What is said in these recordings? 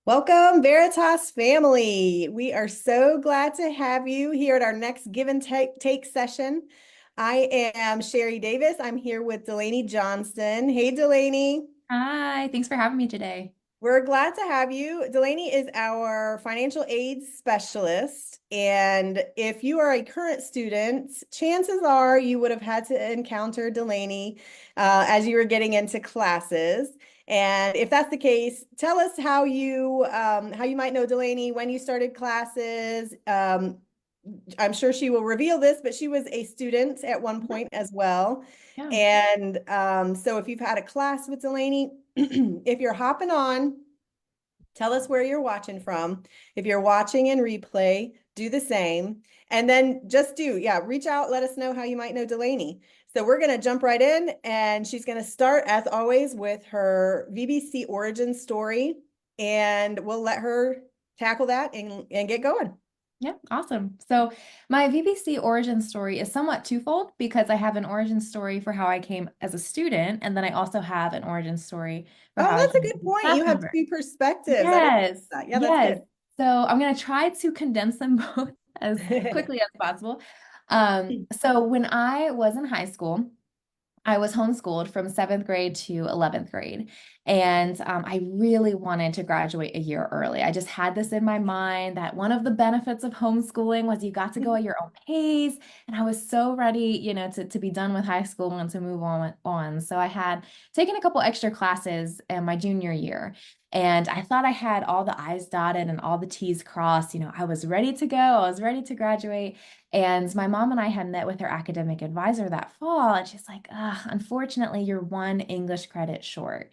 Welcome, Veritas family. We are so glad to have you here at our next Give and Take session. I am Sherry Davis. I'm here with Delaney Johnston. Hey, Delaney. Hi, thanks for having me today. We're glad to have you. Delaney is our financial aid specialist. And if you are a current student, chances are you would have had to encounter Delaney as you were getting into classes. And if that's the case, tell us how you might know Delaney, when you started classes. I'm sure she will reveal this, but she was a student at one Mhm. point as well. Yeah. And so if you've had a class with Delaney, if you're hopping on, tell us where you're watching from. If you're watching in replay, do the same. And then reach out, let us know how you might know Delaney. So we're going to jump right in, and she's going to start, as always, with her VBC origin story. And we'll let her tackle that and get going. Yeah, awesome. So my VBC origin story is somewhat twofold because I have an origin story for how I came as a student, and then I also have an origin story for Oh, how I that's a came good as a point. staff You have member. two perspectives. I didn't know Yes, that. Yeah, that's yes. good. So I'm going to try to condense them both as quickly as possible. So when I was in high school, I was homeschooled from seventh grade to 11th grade. And I really wanted to graduate a year early. I just had this in my mind that one of the benefits of homeschooling was you got to go at your own pace. And I was so ready, to be done with high school and to move on. So I had taken a couple extra classes in my junior year. And I thought I had all the I's dotted and all the T's crossed. I was ready to go. I was ready to graduate. And my mom and I had met with her academic advisor that fall, and she's like, unfortunately, you're one English credit short.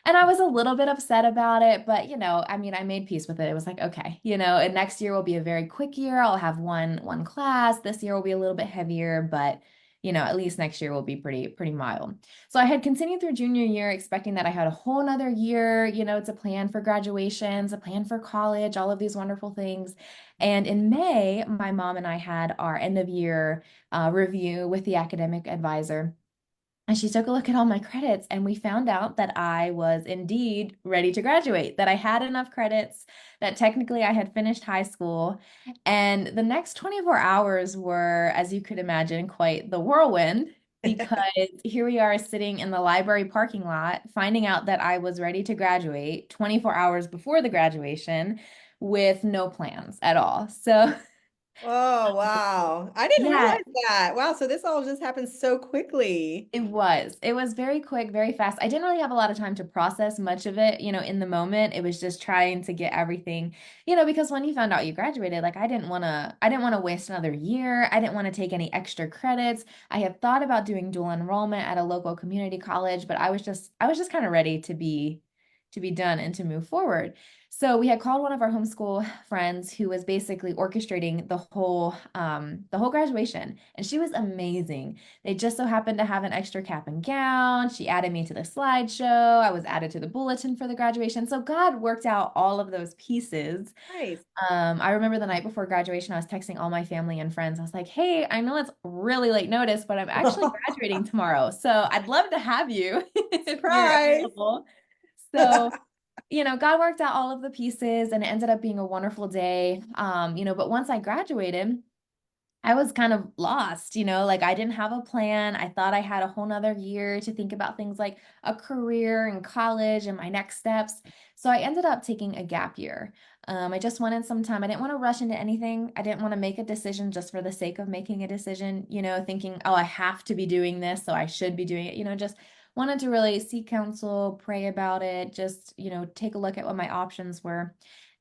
And I was a little bit upset about it, but I mean, I made peace with it. It was like, okay, and next year will be a very quick year. I'll have one class. This year will be a little bit heavier, but at least next year will be pretty mild. So I had continued through junior year, expecting that I had a whole nother year, to plan for graduations, a plan for college, all of these wonderful things. And in May, my mom and I had our end of year review with the academic advisor. And she took a look at all my credits, and we found out that I was indeed ready to graduate, that I had enough credits, that technically I had finished high school. And the next 24 hours were, as you could imagine, quite the whirlwind because here we are sitting in the library parking lot, finding out that I was ready to graduate 24 hours before the graduation with no plans at all. So, Oh, wow. I didn't yeah, realize that. Wow. So this all just happened so quickly. it was. It was very quick, very fast. I didn't really have a lot of time to process much of it, in the moment. It was just trying to get everything, because when you found out you graduated, like I didn't want to waste another year. I didn't want to take any extra credits. I had thought about doing dual enrollment at a local community college, but I was just kind of ready to be done and to move forward. So we had called one of our homeschool friends who was basically orchestrating the whole graduation, and she was amazing. They just so happened to have an extra cap and gown. She added me to the slideshow. I was added to the bulletin for the graduation. So God worked out all of those pieces. Nice. I remember the night before graduation, I was texting all my family and friends. I was like, hey, I know it's really late notice, but I'm actually graduating tomorrow. So I'd love to have you if you're Surprise. available. So God worked out all of the pieces and it ended up being a wonderful day. But once I graduated, I was kind of lost, like I didn't have a plan. I thought I had a whole nother year to think about things like a career and college and my next steps. So I ended up taking a gap year. I just wanted some time. I didn't want to rush into anything. I didn't want to make a decision just for the sake of making a decision, thinking, oh, I have to be doing this, so I should be doing it, just wanted to really seek counsel, pray about it, just, take a look at what my options were.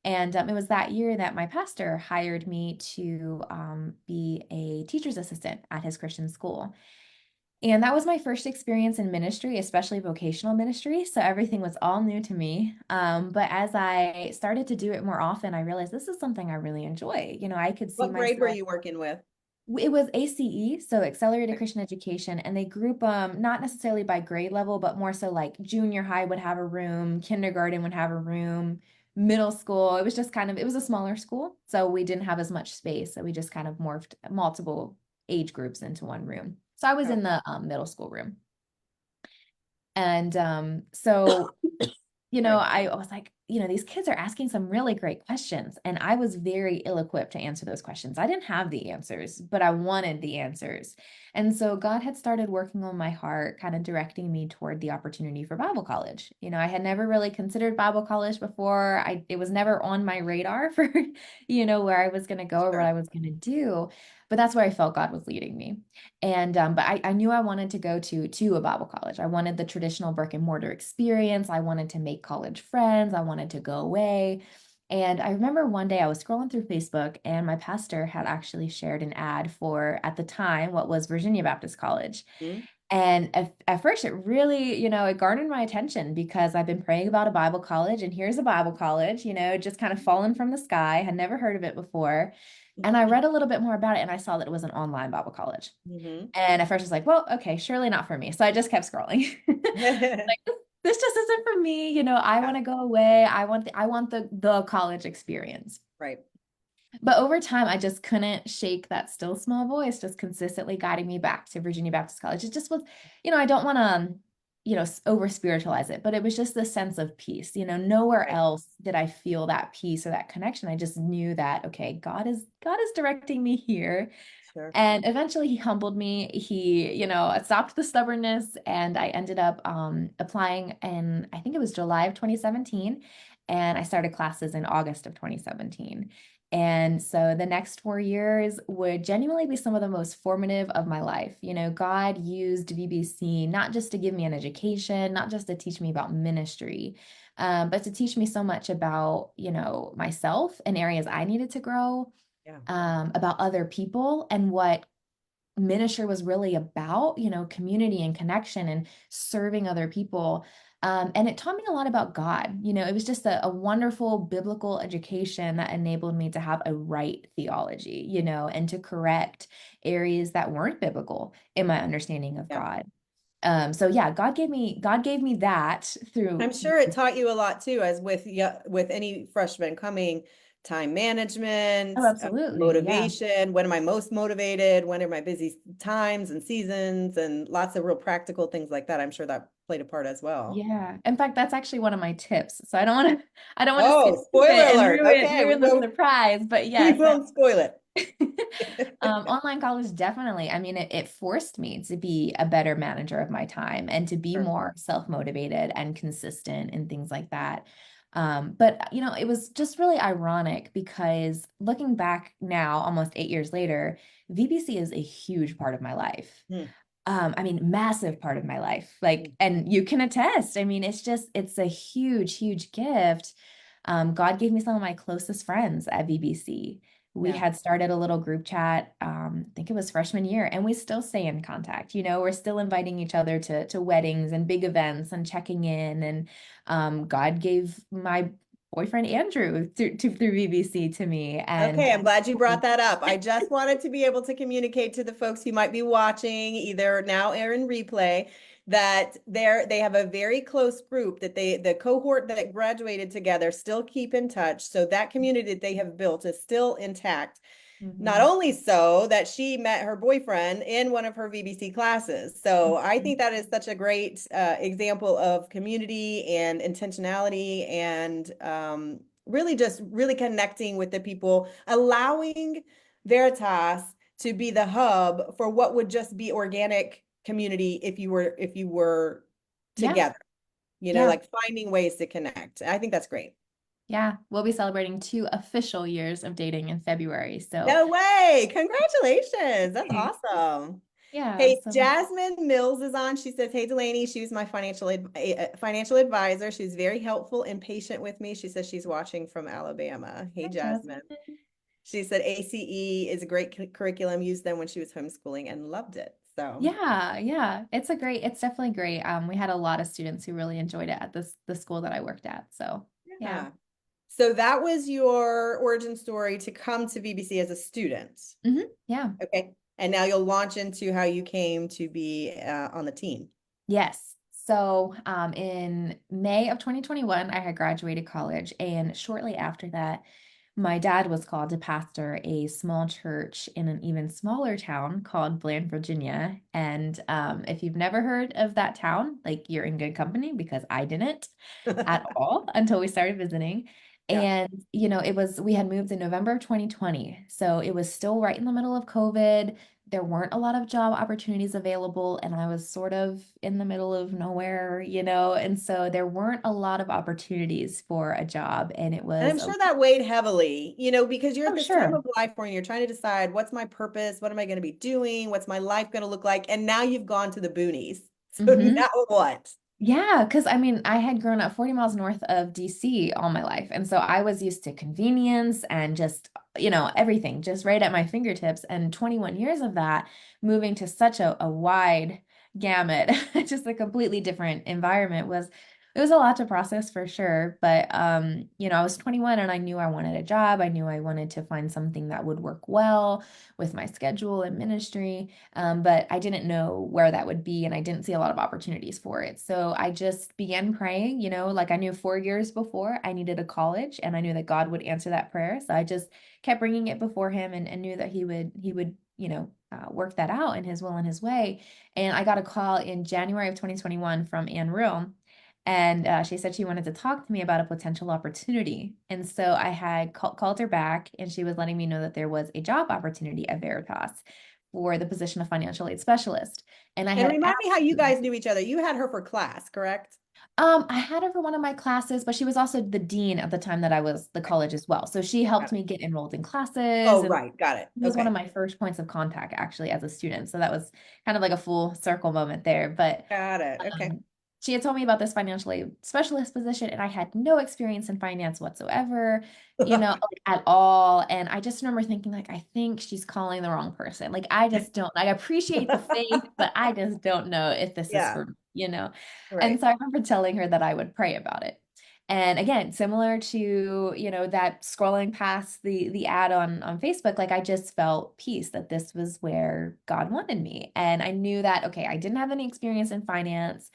And it was that year that my pastor hired me to be a teacher's assistant at his Christian school. And that was my first experience in ministry, especially vocational ministry. So everything was all new to me. But as I started to do it more often, I realized this is something I really enjoy. I could see What grade were myself. you working with? It was ACE, so Accelerated Christian Education, and they group not necessarily by grade level, but more so like junior high would have a room, kindergarten would have a room, middle school. It was a smaller school, so we didn't have as much space. So we just kind of morphed multiple age groups into one room. So I was Oh, in the middle school room. And so sorry. I was like, these kids are asking some really great questions, and I was very ill-equipped to answer those questions. I didn't have the answers, but I wanted the answers. And so God had started working on my heart, kind of directing me toward the opportunity for Bible college. I had never really considered Bible college before. It was never on my radar for, where I was going to go or what Sure. I was going to do. But that's where I felt God was leading me. And but I knew I wanted to go to a Bible college. I wanted the traditional brick and mortar experience. I wanted to make college friends. I wanted to go away. And I remember one day I was scrolling through Facebook, and my pastor had actually shared an ad for, at the time, what was Virginia Baptist College. Mhm. And at first, it really, it garnered my attention because I've been praying about a Bible college, and here's a Bible college, just kind of fallen from the sky, had never heard of it before. And I read a little bit more about it, and I saw that it was an online Bible college. Mhm. And at first, I was like, well, okay, surely not for me. So I just kept scrolling. Like, this just isn't for me. I Yeah, want to go away. I want the college experience. right. But over time, I just couldn't shake that still small voice just consistently guiding me back to Virginia Baptist College. It just was, I don't want to, over spiritualize it, but it was just the sense of peace. Nowhere Right. else did I feel that peace or that connection. I just knew that, okay, God is directing me here. Sure. And eventually he humbled me. He, stopped the stubbornness, and I ended up applying in, I think it was July of 2017. And I started classes in August of 2017. And so the next 4 years would genuinely be some of the most formative of my life. God used VBC not just to give me an education, not just to teach me about ministry, but to teach me so much about, myself and areas I needed to grow, Yeah. about other people and what ministry was really about, community and connection and serving other people. And it taught me a lot about God. It was just a wonderful biblical education that enabled me to have a right theology, and to correct areas that weren't biblical in my understanding of Yeah. God. So yeah, God gave me that I'm through. sure it taught you a lot too, as with, yeah, with any freshman coming, time management, Oh, absolutely. Yeah. motivation. When am I most motivated? When are my busy times and seasons? And lots of real practical things like that. I'm sure that played a part as well. Yeah. In fact, that's actually one of my tips. So I don't want to skip Oh, to it spoiler and alert. ruin Okay, we ruin the won't surprise. But we yes, won't spoil it. online college definitely. I mean, it forced me to be a better manager of my time and to be Sure. more self-motivated and consistent and things like that. But it was just really ironic because looking back now, almost 8 years later, VBC is a huge part of my life. Hmm. I mean, massive part of my life. Like, Hmm. and you can attest. I mean, it's a huge, huge gift. God gave me some of my closest friends at BBC. We Yeah. had started a little group chat, I think it was freshman year, and we still stay in contact. We're still inviting each other to weddings and big events and checking in. And God gave my boyfriend Andrew through BBC to me. And Okay, I'm glad you brought that up. I just wanted to be able to communicate to the folks who might be watching either now or in replay that they have a very close group that the cohort that graduated together still keep in touch. So that community that they have built is still intact. Not Mhm. only so that she met her boyfriend in one of her VBC classes. So I think that is such a great example of community and intentionality and really just really connecting with the people, allowing Veritas to be the hub for what would just be organic community if you were Yeah, together, yeah. like finding ways to connect. I think that's great. Yeah, we'll be celebrating 2 official years of dating in February. So, No way. Congratulations. That's awesome. yeah, Hey, so Jasmine Mills is on. She says, "Hey, Delaney, she was my financial advisor. She was very helpful and patient with me." She says she's watching from Alabama. Hey, hi, Jasmine. Jasmine. She said ACE is a great curriculum, used them when she was homeschooling and loved it. So, Yeah, yeah, it's definitely great. We had a lot of students who really enjoyed it at the school that I worked at. So, yeah. yeah. So that was your origin story to come to VBC as a student. Yeah. Okay. And now you'll launch into how you came to be on the team. Yes. So, in May of 2021, I had graduated college, and shortly after that, my dad was called to pastor a small church in an even smaller town called Bland, Virginia. And if you've never heard of that town, like you're in good company because I didn't at all until we started visiting. Yeah. And, we had moved in November of 2020. So it was still right in the middle of COVID. There weren't a lot of job opportunities available, and I was sort of in the middle of nowhere, and so there weren't a lot of opportunities for a job, and it And I'm was sure that weighed heavily, because you're at oh, this time sure. of life where you're trying to decide what's my purpose, what am I going to be doing, what's my life going to look like, and now you've gone to the boonies. So Hmm. now what? Yeah, because I mean, I had grown up 40 miles north of DC all my life. And so I was used to convenience and just, everything just right at my fingertips. And 21 years of that, moving to such a wide gamut, just a completely different environment it was a lot to process for sure. But I was 21 and I knew I wanted a job. I knew I wanted to find something that would work well with my schedule and ministry. But I didn't know where that would be, and I didn't see a lot of opportunities for it. So I just began praying, like I knew 4 years before I needed a college, and I knew that God would answer that prayer. So I just kept bringing it before Him, and knew that He would, work that out in His will and His way. And I got a call in January of 2021 from Anne Rule. And she said she wanted to talk to me about a potential opportunity. And so I had called her back, and she was letting me know that there was a job opportunity at Veritas for the position of financial aid specialist. And I And had remind me how you asked, guys knew each other. You had her for class, correct? I had her for one of my classes, but she was also the dean at the time that I was the Okay, college as well. So she got helped it. me get enrolled in classes, Oh, and right, got it. she was one of Okay, my first points of contact actually as a student. So that was kind of like a full circle moment there. But got it. Okay. um, she had told me about this financial aid specialist position, and I had no experience in finance whatsoever, like, at all. And I just remember thinking, like, I think she's calling the wrong person. Like, I just don't, I appreciate the faith, but I just don't know if this is Yeah, for me. And right. so I remember telling her that I would pray about it. And again, similar to, that scrolling past the ad on Facebook, like I just felt peace that this was where God wanted me. And I knew that, okay, I didn't have any experience in finance,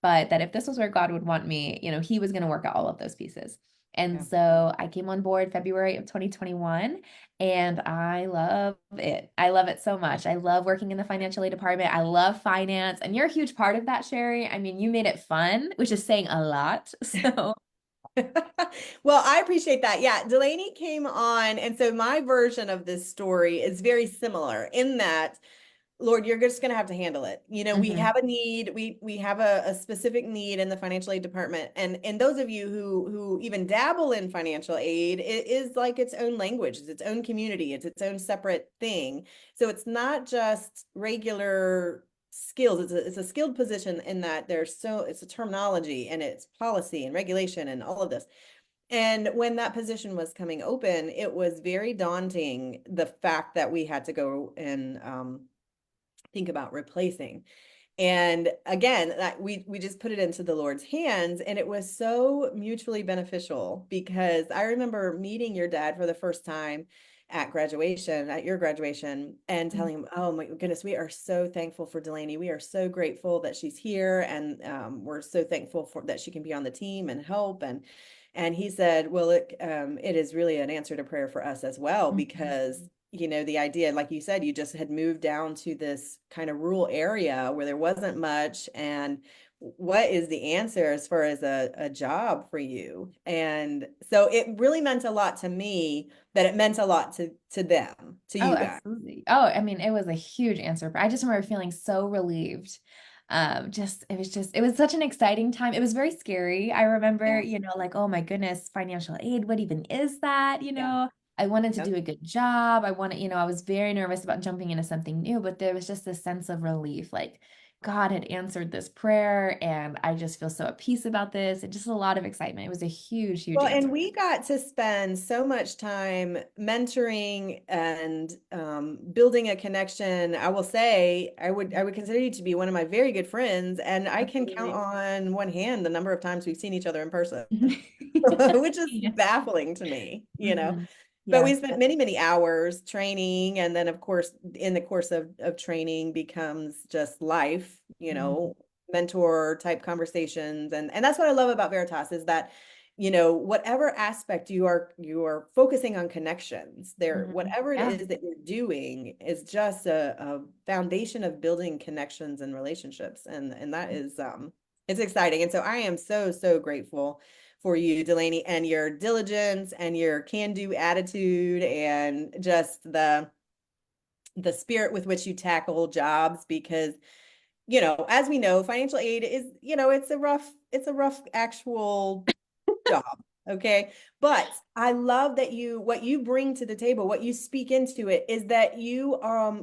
but that if this was where God would want me, He was going to work out all of those pieces. And Yeah. so I came on board February of 2021, and I love it. I love it so much. I love working in the financial aid department. I love finance, and you're a huge part of that, Sherry. I mean, you made it fun, which is saying a lot. So, Well, I appreciate that. Yeah, Delaney came on, and so my version of this story is very similar in that, Lord, you're just going to have to handle it. We mhm. have a need. We have a specific need in the financial aid department, and those of you who even dabble in financial aid, it is like its own language, it's its own community, it's its own separate thing. So it's not just regular skills. It's a skilled position in that it's a terminology and it's policy and regulation and all of this. And when that position was coming open, it was very daunting, the fact that we had to go and think about replacing. And again, that we just put it into the Lord's hands, and it was so mutually beneficial because I remember meeting your dad for the first time at your graduation, and telling him, "Oh my goodness, we are so thankful for Delaney. We are so grateful that she's here, and we're so thankful for that she can be on the team and help." And he said, "Well, it is really an answer to prayer for us as well, Mhm. because the idea, like you said, you just had moved down to this kind of rural area where there wasn't much. And what is the answer as far as a job for you?" And so it really meant a lot to me, that it meant a lot to them, to Oh, you guys. absolutely. Oh, I mean, it was a huge answer. I just remember feeling so relieved. It was such an exciting time. It was very scary. I remember, Yeah. like, oh my goodness, financial aid, what even is that? Yeah. I wanted to Yep. do a good job. I was very nervous about jumping into something new, but there was just this sense of relief, like God had answered this prayer, and I just feel so at peace about this, and just a lot of excitement. It was a huge, huge Well, and answer. we got to spend so much time mentoring and building a connection. I will say, I would consider you to be one of my very good friends, and I can count Absolutely. on one hand the number of times we've seen each other in person, which is Yeah. baffling to me. Mhm. But we Yes. spent many, many hours training, and then of course, in the course of training becomes just life, Mhm. mentor type conversations, and that's what I love about Veritas, is that whatever aspect you are focusing on connections there, Mhm. whatever it Yeah. is that you're doing is just a foundation of building connections and relationships. And that is it's exciting. And so I am so, so grateful for you, Delaney, and your diligence and your can-do attitude and just the spirit with which you tackle jobs because as we know, financial aid is, it's a rough actual job. Okay. But I love that what you bring to the table, what you speak into it is that you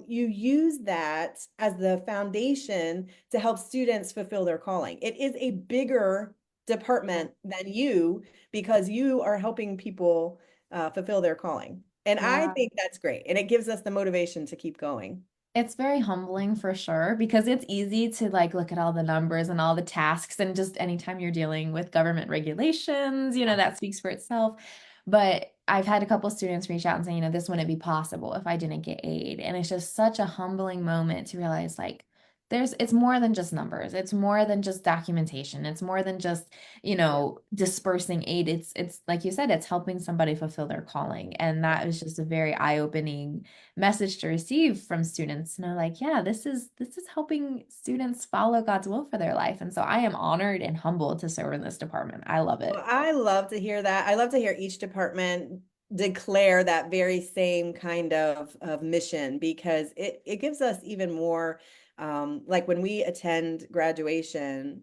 use that as the foundation to help students fulfill their calling. It is a bigger department than you because you are helping people fulfill their calling. And I Yeah. think that's great. And it gives us the motivation to keep going. It's very humbling for sure because it's easy to like look at all the numbers and all the tasks and just anytime you're dealing with government regulations, that speaks for itself. But I've had a couple students reach out and say, this wouldn't be possible if I didn't get aid. And it's just such a humbling moment to realize like it's more than just numbers. It's more than just documentation. It's more than just, Yeah. dispersing aid. It's like you said, it's helping somebody fulfill their calling. And that was just a very eye-opening message to receive from students and I'm like, yeah, this is helping students follow God's will for their life. And so I am honored and humbled to serve in this department. I love Well, it. I love to hear that. I love to hear each department declare that very same kind of mission because it gives us even more like when we attend graduation,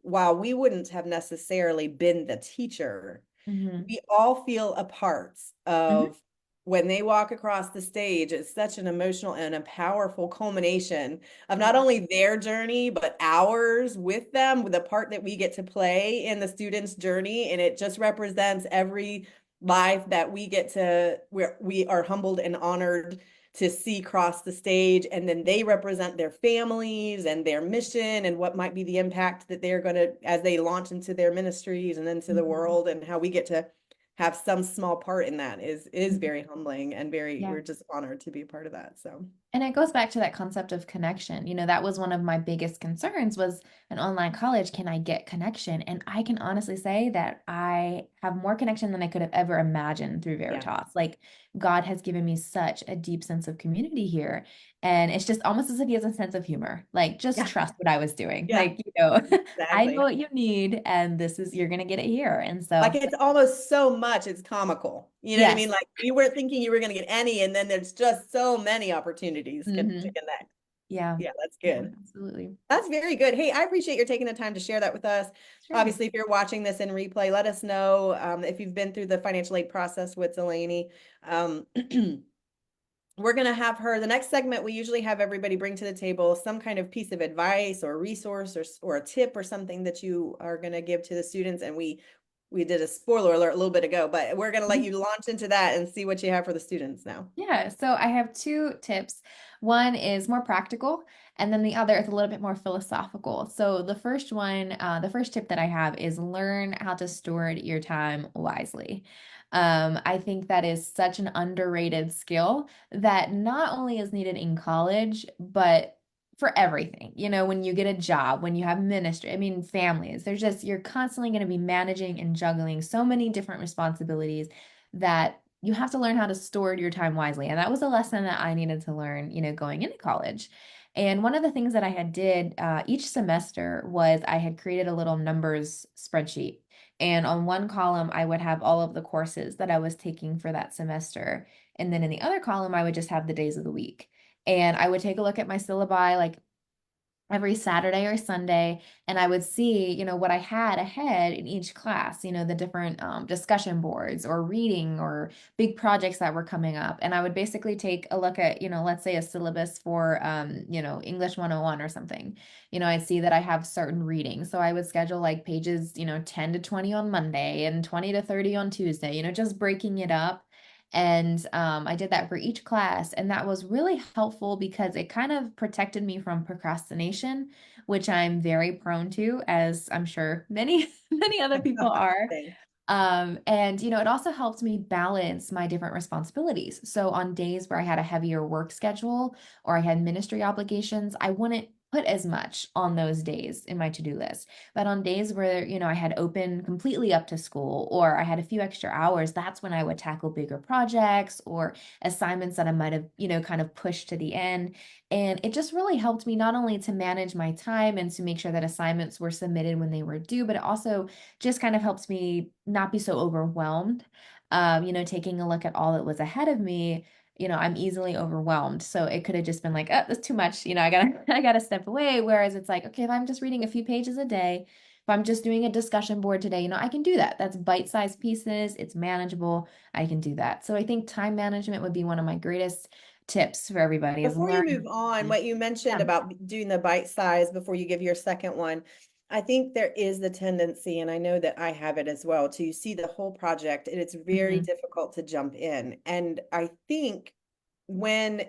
while we wouldn't have necessarily been the teacher, Hmm. we all feel a part Hmm. of when they walk across the stage. It's such an emotional and a powerful culmination of not Yeah. only their journey, but ours with them, with the part that we get to play in the student's journey. And it just represents every life that we get to, where we are humbled and honored to see cross the stage. And then they represent their families and their mission and what might be the impact that they're going to, as they launch into their ministries and into the Mhm. world, and how we get to have some small part in that is Mhm. very humbling and very, Yeah. we're just honored to be a part of that. So And it goes back to that concept of connection. That was one of my biggest concerns was an online college, can I get connection? And I can honestly say that I have more connection than I could have ever imagined through yeah. Veritas. Like God has given me such a deep sense of community here. And it's just almost as if he has a sense of humor. Like just Yeah. trust what I was doing. Yeah. Like, I know Exactly. what you need and you're gonna get it here. And Like so it's almost so much, it's comical. You know what I yes. mean? Like you weren't thinking you were going to get any, and then there's just so many opportunities to Hmm. connect. Yeah. Yeah, that's Yeah, good. absolutely. That's very good. Hey, I appreciate your taking the time to share that with us. Sure. Obviously, if you're watching this in replay, let us know if you've been through the financial aid process with Delaney. Um, we're going to have her, the next segment, we usually have everybody bring to the table some kind of piece of advice or resource or a tip or something that you are going to give to the students. And we did a spoiler alert a little bit ago, but we're going to let you launch into that and see what you have for the students now. Yeah, so I have two tips. One is more practical, and then the other is a little bit more philosophical. So the first tip that I have is learn how to steward your time wisely. I think that is such an underrated skill that not only is needed in college, but for everything. When you get a job, when you have ministry, I mean, families, you're constantly going to be managing and juggling so many different responsibilities that you have to learn how to steward your time wisely. And that was a lesson that I needed to learn, going into college. And one of the things that I had did each semester was I had created a little numbers spreadsheet. And on one column, I would have all of the courses that I was taking for that semester. And then in the other column, I would just have the days of the week. And I would take a look at my syllabi, like every Saturday or Sunday, and I would see, what I had ahead in each class, the different discussion boards or reading or big projects that were coming up. And I would basically take a look at, let's say a syllabus for, English 101 or something. I'd see that I have certain readings. So I would schedule like pages, 10 to 20 on Monday and 20 to 30 on Tuesday, just breaking it up. And I did that for each class. And that was really helpful because it kind of protected me from procrastination, which I'm very prone to, as I'm sure many, many other people are. Thanks. And it also helped me balance my different responsibilities. So on days where I had a heavier work schedule or I had ministry obligations, I wouldn't put as much on those days in my to-do list. But on days where, I had open completely up to school or I had a few extra hours, that's when I would tackle bigger projects or assignments that I might have, kind of pushed to the end. And it just really helped me not only to manage my time and to make sure that assignments were submitted when they were due, but it also just kind of helps me not be so overwhelmed. Taking a look at all that was ahead of me, I'm easily overwhelmed. So it could have just been like, oh, that's too much. I gotta, I gotta step away. Whereas it's like, okay, if I'm just reading a few pages a day, if I'm just doing a discussion board today, I can do that. That's bite-sized pieces. It's manageable. I can do that. So I think time management would be one of my greatest tips for everybody is Before you learn. move on, what you mentioned Yeah. about doing the bite size before you give your second one, I think there is the tendency, and I know that I have it as well, to see the whole project and it's very Mhm. difficult to jump in. And I think when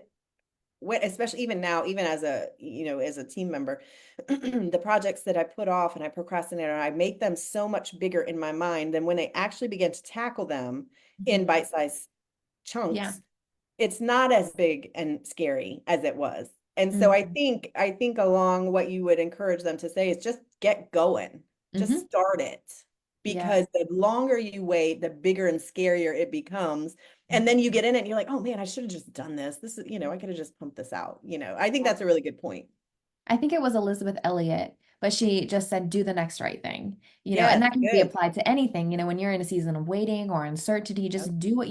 especially even now, even as as a team member, the projects that I put off and I procrastinate on, I make them so much bigger in my mind than when they actually begin to tackle them in Mhm. bite-sized Yeah. chunks, it's not as big and scary as it was. And so I Mhm. think I think along what you would encourage them to say is just get going. Just Mhm. start it. Because Yes. the longer you wait, the bigger and scarier it becomes. And then you get in it and you're like, oh man, I should have just done this. This is, I could have just pumped this out. I think that's a really good point. I think it was Elizabeth Elliot, but she just said, do the next right thing, and Yes, that can be good. applied to anything, when you're in a season of waiting or uncertainty, Yep, just do what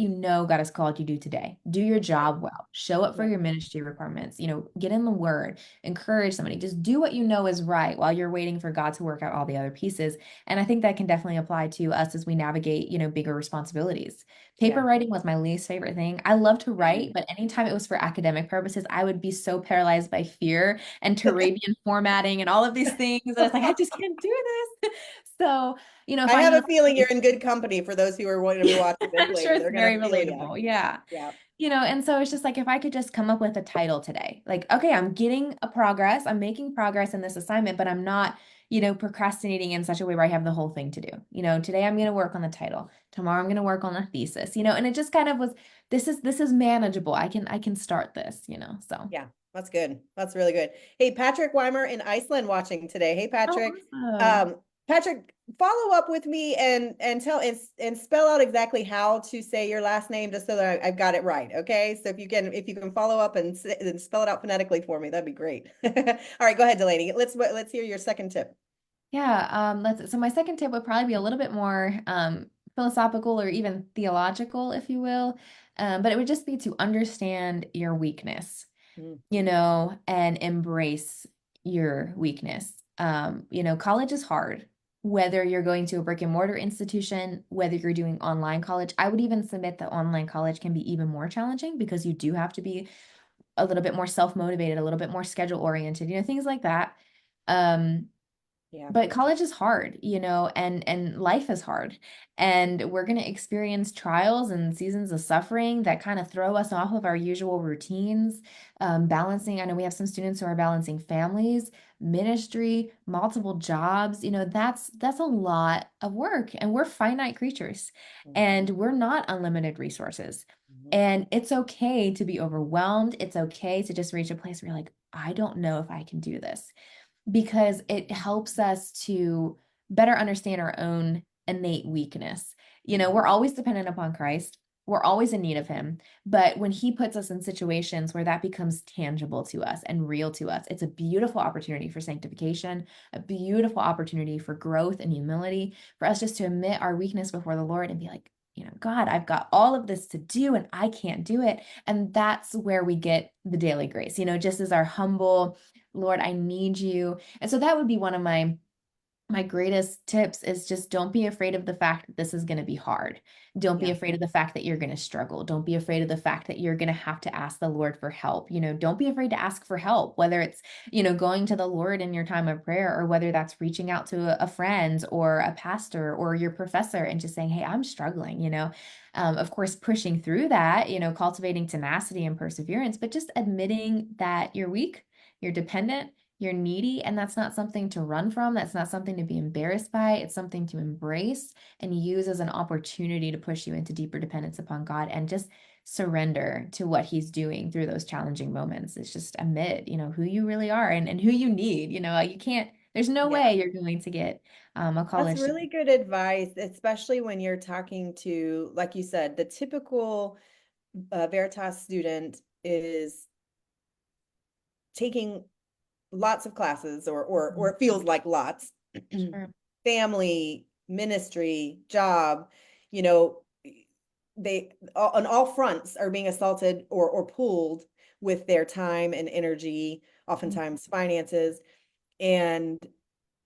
God has called you to do today. Do your right. job well, show up for Yep. your ministry requirements, get in the word, encourage somebody, just do what you know is right while you're waiting for God to work out all the other pieces. And I think that can definitely apply to us as we navigate, bigger responsibilities. Paper Yeah. writing was my least favorite thing. I love to write, Mm. but anytime it was for academic purposes, I would be so paralyzed by fear and Turabian formatting and all of these things. And it's like, I just can't do this. So, I have finding a a feeling you're in good company for those who are going to be watching this I'm sure later. it's They're gonna very feel you. relatable. Yeah. Yeah. And so it's just like if I could just come up with a title today, like, okay, I'm getting a progress, I'm making progress in this assignment, but I'm not, procrastinating in such a way where I have the whole thing to do. Today I'm going to work on the title. Tomorrow I'm going to work on the thesis, and it just kind of was, this is manageable. I can start this, so. Yeah, that's good. That's really good. Hey, Patrick Weimer in Iceland watching today. Hey, Oh, Patrick. awesome. Patrick, follow up with me and tell and spell out exactly how to say your last name just so that I've got it right. Okay. So if you can follow up and spell it out phonetically for me, that'd be great. All right, go ahead, Delaney. Let's hear your second tip. Yeah, so my second tip would probably be a little bit more philosophical or even theological, if you will. But it would just be to understand your weakness, Mm, and embrace your weakness. College is hard, whether you're going to a brick and mortar institution, whether you're doing online college. I would even submit that online college can be even more challenging because you do have to be a little bit more self-motivated, a little bit more schedule oriented, things like that. Um, yeah. but college is hard, and life is hard. And we're going to experience trials and seasons of suffering that kind of throw us off of our usual routines. Balancing, I know we have some students who are balancing families, ministry, multiple jobs. That's a lot of work, and we're finite creatures, Mhm, and we're not unlimited resources. mhm, And it's okay to be overwhelmed. It's okay to just reach a place where you're like, I don't know if I can do this, because it helps us to better understand our own innate weakness. We're mhm, always dependent upon Christ. We're always in need of him. But when he puts us in situations where that becomes tangible to us and real to us, it's a beautiful opportunity for sanctification, a beautiful opportunity for growth and humility, for us just to admit our weakness before the Lord and be like, God, I've got all of this to do and I can't do it. And that's where we get the daily grace, just as our humble, Lord, I need you. And so that would be one of my greatest tips is just don't be afraid of the fact that this is going to be hard. Don't be yeah. afraid of the fact that you're going to struggle. Don't be afraid of the fact that you're going to have to ask the Lord for help. Don't be afraid to ask for help, whether it's, going to the Lord in your time of prayer, or whether that's reaching out to a friend or a pastor or your professor and just saying, hey, I'm struggling, of course, pushing through that, cultivating tenacity and perseverance, but just admitting that you're weak, you're dependent, you're needy, and that's not something to run from. That's not something to be embarrassed by. It's something to embrace and use as an opportunity to push you into deeper dependence upon God and just surrender to what He's doing through those challenging moments. It's just admit, who you really are and who you need. You can't, there's no Yeah. way you're going to get a That's college. really good advice, especially when you're talking to, like you said, the typical Veritas student is taking lots of classes or it feels like lots. Sure. Family, ministry, job, you know, they on all fronts are being assaulted or pulled with their time and energy, oftentimes finances. And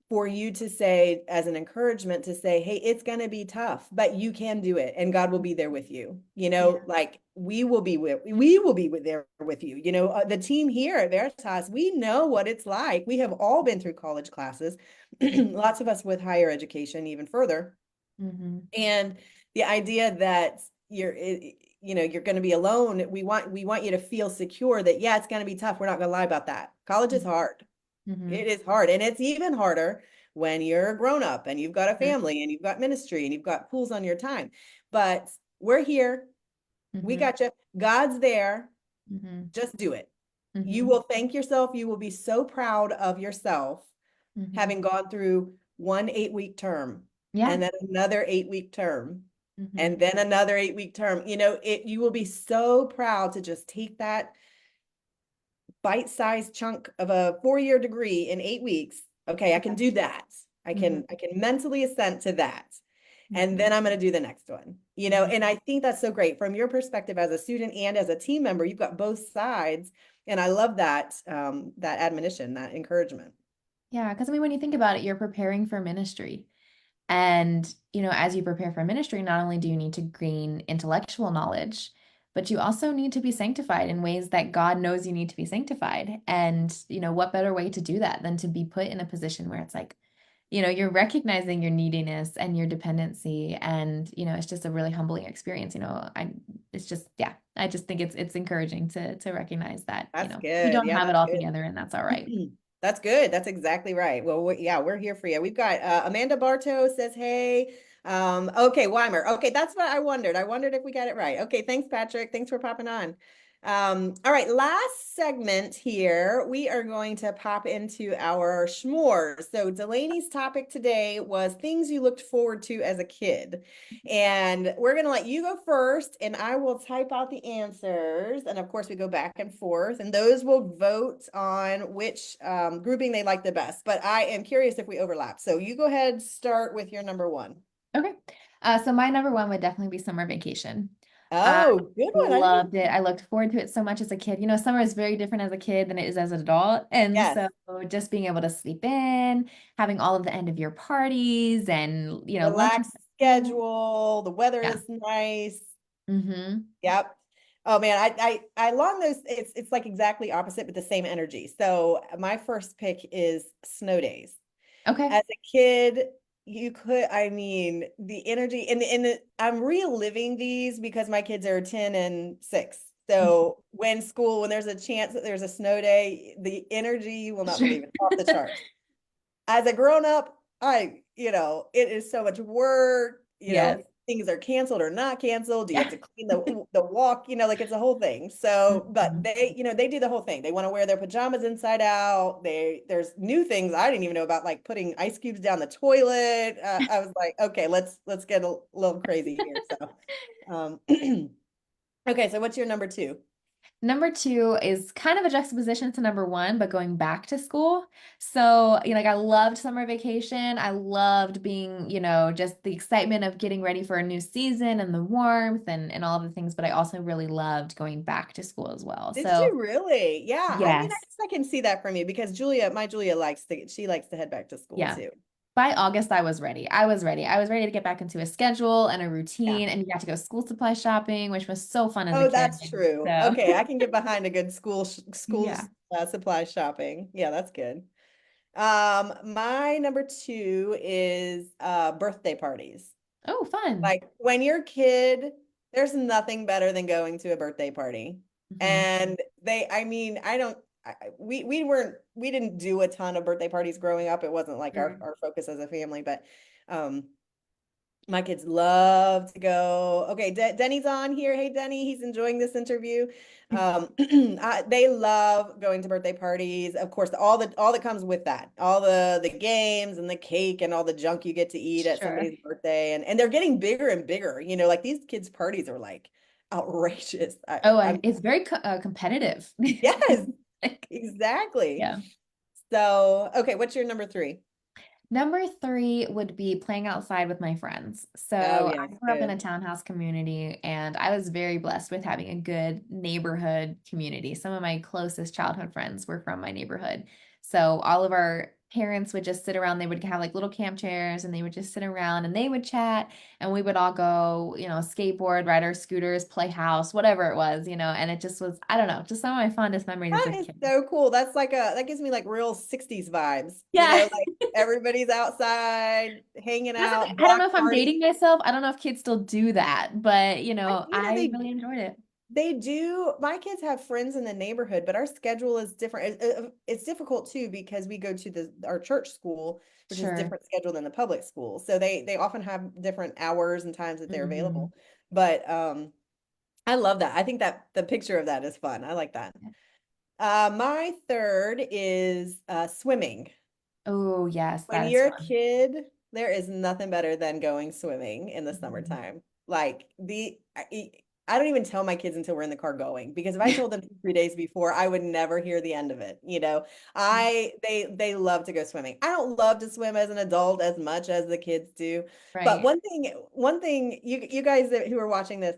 for you to say, as an encouragement, to say, hey, it's going to be tough, but you can do it and God will be there with you. Yeah. Like we will be there with you. The team here at Veritas, we know what it's like. We have all been through college classes, lots of us with higher education, even further. Mm-hmm. And the idea that you're going to be alone, we want you to feel secure that, yeah, it's going to be tough. We're not going to lie about that. College is hard. Mm-hmm. It is hard. And it's even harder when you're a grown up and you've got a family and you've got ministry and you've got pools on your time. But we're here. We Mm-hmm. got you. God's there. Mm-hmm. Just do it. You Mm-hmm. will thank yourself. You will be so proud of yourself Mm-hmm. having gone through one 8-week term Yeah. and then another 8-week term Mm-hmm. and then another 8-week term. You will be so proud to just take that bite-sized chunk of a 4-year degree in 8 weeks. Okay, I can do that. I Mm-hmm. can I can mentally assent to that. And Mm-hmm. then I'm going to do the next one. Mm-hmm. And I think that's so great from your perspective as a student and as a team member. You've got both sides. And I love that admonition, that encouragement. Yeah, because I mean, when you think about it, you're preparing for ministry. And, as you prepare for ministry, not only do you need to gain intellectual knowledge, but you also need to be sanctified in ways that God knows you need to be sanctified. And, what better way to do that than to be put in a position where it's like, you're recognizing your neediness and your dependency. And, it's just a really humbling experience. It's just, yeah, I just think it's encouraging to recognize that, That's we good. don't Yeah, have it that's all good. together and that's all right. That's good. That's exactly right. Well, yeah, we're here for you. We've got Amanda Bartow says, hey. Okay, Weimer. Okay, that's what I wondered. I wondered if we got it right. Okay, thanks, Patrick. Thanks for popping on. All right, last segment here. We are going to pop into our schmores. So Delaney's topic today was things you looked forward to as a kid. And we're going to let you go first, and I will type out the answers. And of course, we go back and forth, and those will vote on which grouping they like the best. But I am curious if we overlap. So you go ahead, start with your number one. Okay. So my number one would definitely be summer vacation. I Oh, good one. I didn't. loved it. I looked forward to it so much as a kid. Summer is very different as a kid than it is as an adult. And Yes. so just being able to sleep in, having all of the end of year parties and, lunch at Relaxed school. schedule. The weather Yeah. is nice. Mm-hmm. Yep. Oh man, I along those it's like exactly opposite but the same energy. So my first pick is snow days. Okay. As a kid, I mean, the energy I'm reliving these because my kids are 10 and 6. So when there's a chance that there's a snow day, the energy, you will not Sure. believe it, off the charts. As a grown up, it is so much work, Yes. things are canceled or not canceled. Do you have to clean the walk? Like it's a whole thing. So, but Mhm. they do the whole thing. They want to wear their pajamas inside out. There's new things I didn't even know about, like putting ice cubes down the toilet. I was like, okay, let's get a little crazy here. So, um, okay, so what's your number two? Number two is kind of a juxtaposition to number one, but going back to school. So, like I loved summer vacation. I loved being, just the excitement of getting ready for a new season and the warmth and all of the things, but I also really loved going back to school as well. Did So, you really? Yeah, I mean, I yes. guess I can see that from you because my Julia she likes to head back to school Yeah. too. By August, I was ready. I was ready. I was ready to get back into a schedule and a Yeah. routine, and you got to go school supply shopping, which was so fun as a Oh, kid. that's true. So, Okay, I can get behind a good school yeah. supply shopping. Yeah, that's good. My number two is birthday parties. Oh, fun. Like when you're a kid, there's nothing better than going to a birthday party. Hmm. And I mean, we didn't do a ton of birthday parties growing up. It wasn't like Sure. our focus as a family, but um my kids love to go. Okay, Denny's on here. Hey, Denny, he's enjoying this interview. They love going to birthday parties. Of course, all that comes with that, all the games and the cake and all the junk you get to eat at Sure. somebody's birthday, and they're getting bigger and bigger. You know, like these kids' parties are like outrageous. Oh, I'm and it's very competitive. yes, Like, exactly. yeah. So, okay, what's your number three? Number three would be playing outside with my friends. Oh So I yes, grew up in a good. townhouse community and I was very blessed with having a good neighborhood community. Some of my closest childhood friends were from my neighborhood. So all of our parents would just sit around, they would have like little camp chairs and they would just sit around and they would chat and we would all go, skateboard, ride our scooters, play house, whatever it was, and it just was, I don't know, just some of my fondest memories as That a is kid. so cool. That gives me like real 60s vibes. You Yeah. know, like everybody's outside, hanging That's the thing. out, I don't block know if I'm party. dating myself. I don't know if kids still do that, but You know, I really enjoyed it. they do. My kids have friends in the neighborhood, but our schedule is different. It's difficult too because we go to our church school, which is Sure. different schedule than the public school. So they often have different hours and times that they're Hmm. available. But I love that. I think that the picture of that is fun. I like that. My third is swimming. Oh, yes, When that is you're a fun. kid, there is nothing better than going swimming in the Mhm. summertime. Like I don't even tell my kids until we're in the car going because if I told them 2, 3 days before, I would never hear the end of it. You know, they love to go swimming. I don't love to swim as an adult as much as the kids do. But Right. one thing you guys who are watching this,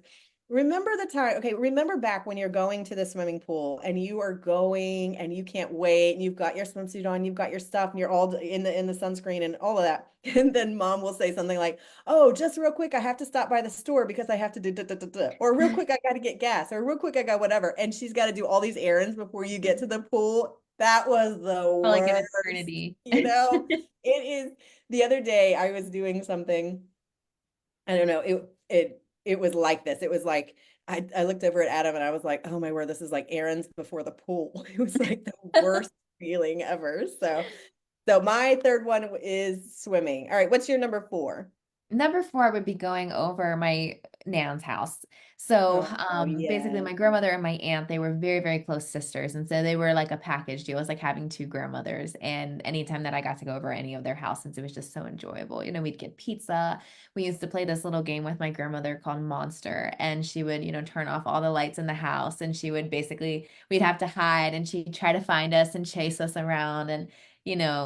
remember the time, okay, remember back when you're going to the swimming pool and you are going and you can't wait and you've got your swimsuit on, you've got your stuff and you're all in the sunscreen and all of that. And then mom will say something like, "Oh, just real quick, I have to stop by the store because I have to do da, da, da, da. Or real quick, I got to get gas, or real quick, I got whatever." And she's got to do all these errands before you get to the pool. That was the For like an worst, eternity. you know? It is. The other day I was doing something. I don't know. It was like this. It was like I looked over at Adam and I was like, "Oh my word, this is like errands before the pool." It was like the worst feeling ever. So my third one is swimming. All right, what's your number four? Number four would be going over my nan's house. So Oh basically yeah. my grandmother and my aunt, they were very, very close sisters. And so they were like a package deal. It was like having two grandmothers. And anytime that I got to go over any of their houses, it was just so enjoyable. We'd get pizza. We used to play this little game with my grandmother called Monster. And she would, turn off all the lights in the house. And she would basically, we'd have to hide and she'd try to find us and chase us around. And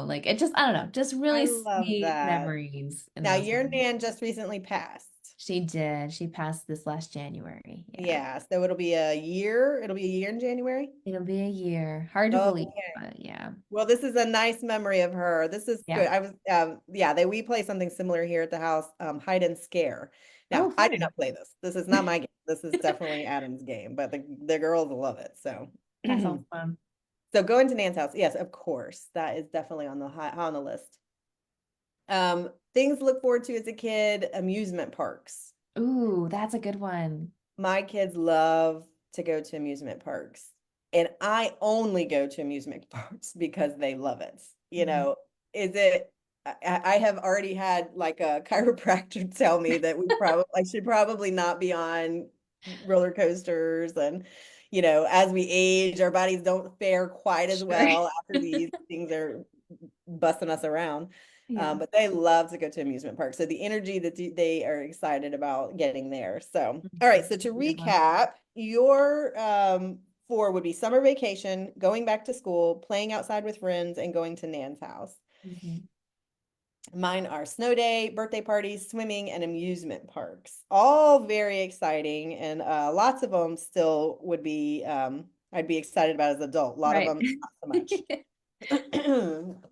like it just, I don't know, just I really love sweet that. memories in Now those your moments. nan just recently passed. She did. She passed this last January. Yeah. Yeah, so it'll be a year. It'll be a year in January. It'll be a year. Hard to believe, Okay. but yeah. Well, this is a nice memory of her. This is Yeah. good. I was yeah, we play something similar here at the house, hide and scare. Oh, Now, I do fun. not play this. This is not my game. This is definitely Adam's game, but the girls love it. So That sounds fun. so going to Nan's house. Yes, of course. That is definitely high on the list. Things to look forward to as a kid, amusement parks. Ooh, that's a good one. My kids love to go to amusement parks. And I only go to amusement parks because they love it. You Mhm. know, is it I have already had like a chiropractor tell me that I should probably not be on roller coasters and as we age, our bodies don't fare quite as Sure. well after these things are busting us around. Yeah. But they love to go to amusement parks. So the energy that they are excited about getting there. So, all right. Mhm. So to That's a good one. recap, your four would be summer vacation, going back to school, playing outside with friends, and going to Nan's house. Mhm. Mine are snow day, birthday parties, swimming, and amusement parks. All very exciting, and lots of them still would be I'd be excited about as an adult. A lot of Right. them not so much.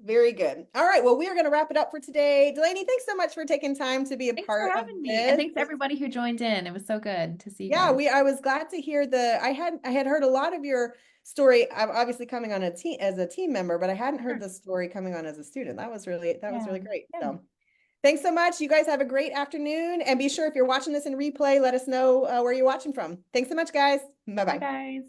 Very good. All right. Well, we are going to wrap it up for today. Delaney, thanks so much for taking time to be a Thanks for part of having me. And this. thanks to everybody who joined in. It was so good to see you Yeah, guys. I was glad to hear I had heard a lot of your story. I'm obviously coming on a team as a team member, but I hadn't heard Sure. the story coming on as a student. That was Yeah. really great. Yeah. So, thanks so much. You guys have a great afternoon, and be sure if you're watching this in replay, let us know where you're watching from. Thanks so much, guys. Bye, Bye-bye. guys.